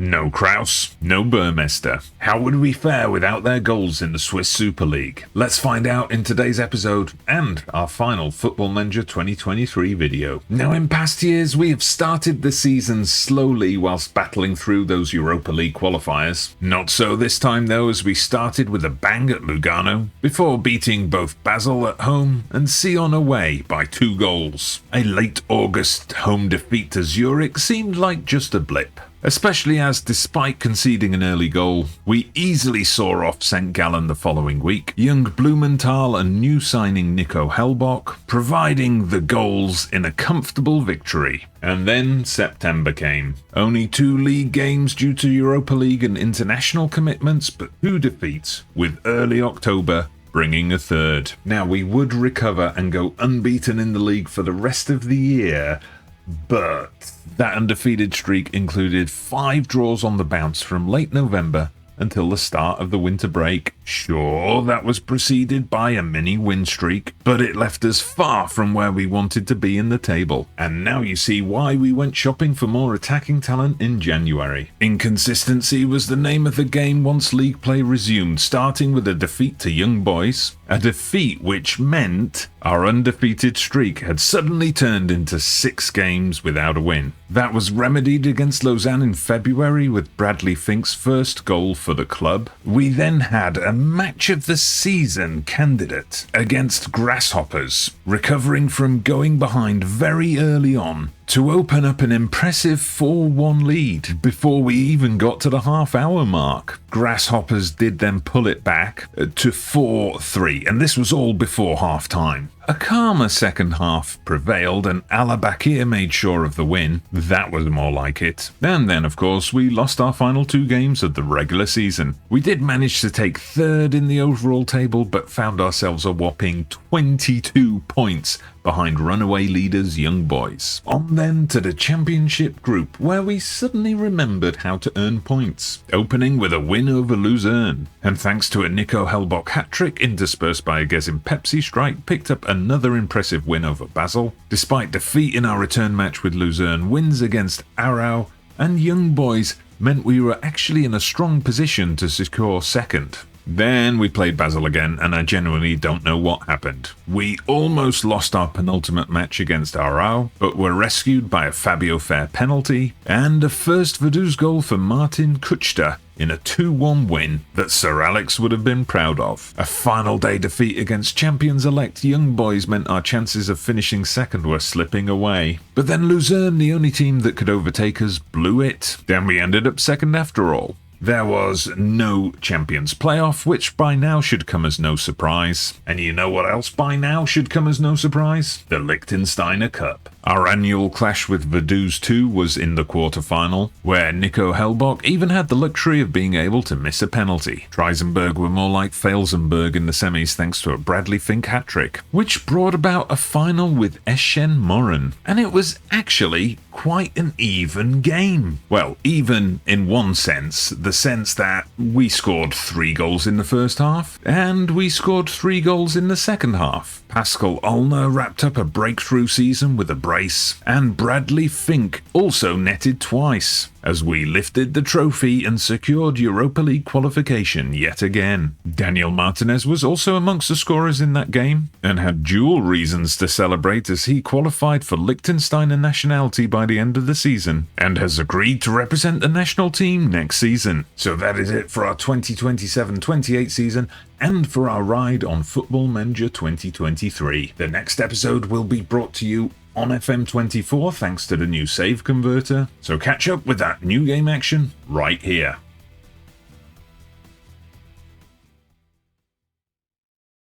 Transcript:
No Kraus, no Burmester. How would we fare without their goals in the Swiss Super League? Let's find out in today's episode and our final Football Manager 2023 video. Now, in past years, we have started the season slowly whilst battling through those Europa League qualifiers. Not so this time though, as we started with a bang at Lugano, before beating both Basel at home and Sion away by 2 goals. A late August home defeat to Zurich seemed like just a blip, especially as, despite conceding an early goal, we easily saw off St. Gallen the following week, young Blumenthal and new signing Nico Hellbock providing the goals in a comfortable victory. And then September came. Only 2 league games due to Europa League and international commitments, but 2 defeats, with early October bringing a 3rd. Now, we would recover and go unbeaten in the league for the rest of the year, but that undefeated streak included 5 draws on the bounce from late November until the start of the winter break. Sure, that was preceded by a mini win streak, but it left us far from where we wanted to be in the table. And now you see why we went shopping for more attacking talent in January. Inconsistency was the name of the game once league play resumed, starting with a defeat to Young Boys. A defeat which meant our undefeated streak had suddenly turned into 6 games without a win. That was remedied against Lausanne in February with Bradley Fink's first goal for the club. We then had a match of the season candidate against Grasshoppers, recovering from going behind very early on to open up an impressive 4-1 lead before we even got to the half-hour mark. Grasshoppers did then pull it back to 4-3, and this was all before half-time. A calmer second half prevailed and Al-Bakir made sure of the win. That was more like it. And then, of course, we lost our final 2 games of the regular season. We did manage to take 3rd in the overall table, but found ourselves a whopping 22 points behind runaway leaders Young Boys. On then to the championship group, where we suddenly remembered how to earn points, opening with a win over Luzern. And thanks to a Nico Hellbock hat-trick interspersed by a Gezim Pepsi strike, picked up another impressive win over Basel. Despite defeat in our return match with Luzern, wins against Aarau and Young Boys meant we were actually in a strong position to secure 2nd. Then we played Basel again, and I genuinely don't know what happened. We almost lost our penultimate match against Aarau, but were rescued by a Fabio Fair penalty and a first Vaduz goal for Martin Kuchta in a 2-1 win that Sir Alex would have been proud of. A final day defeat against champions-elect Young Boys meant our chances of finishing 2nd were slipping away. But then Luzern, the only team that could overtake us, blew it. Then we ended up 2nd after all. There was no Champions playoff, which by now should come as no surprise. And you know what else by now should come as no surprise? The Liechtensteiner Cup. Our annual clash with Vaduz 2 was in the quarter-final, where Nico Hellbock even had the luxury of being able to miss a penalty. Treisenberg were more like Felsenberg in the semis thanks to a Bradley Fink hat-trick, which brought about a final with Eschen Morin. And it was actually quite an even game. Well, even in one sense, the sense that we scored 3 goals in the first half, and we scored 3 goals in the second half. Pascal Olner wrapped up a breakthrough season with a brace, and Bradley Fink also netted twice, as we lifted the trophy and secured Europa League qualification yet again. Daniel Martinez was also amongst the scorers in that game, and had dual reasons to celebrate as he qualified for Liechtensteiner nationality by the end of the season, and has agreed to represent the national team next season. So that is it for our 2027-28 season, and for our ride on Football Manager 2023. The next episode will be brought to you on FM24 thanks to the new save converter, so catch up with that new game action right here.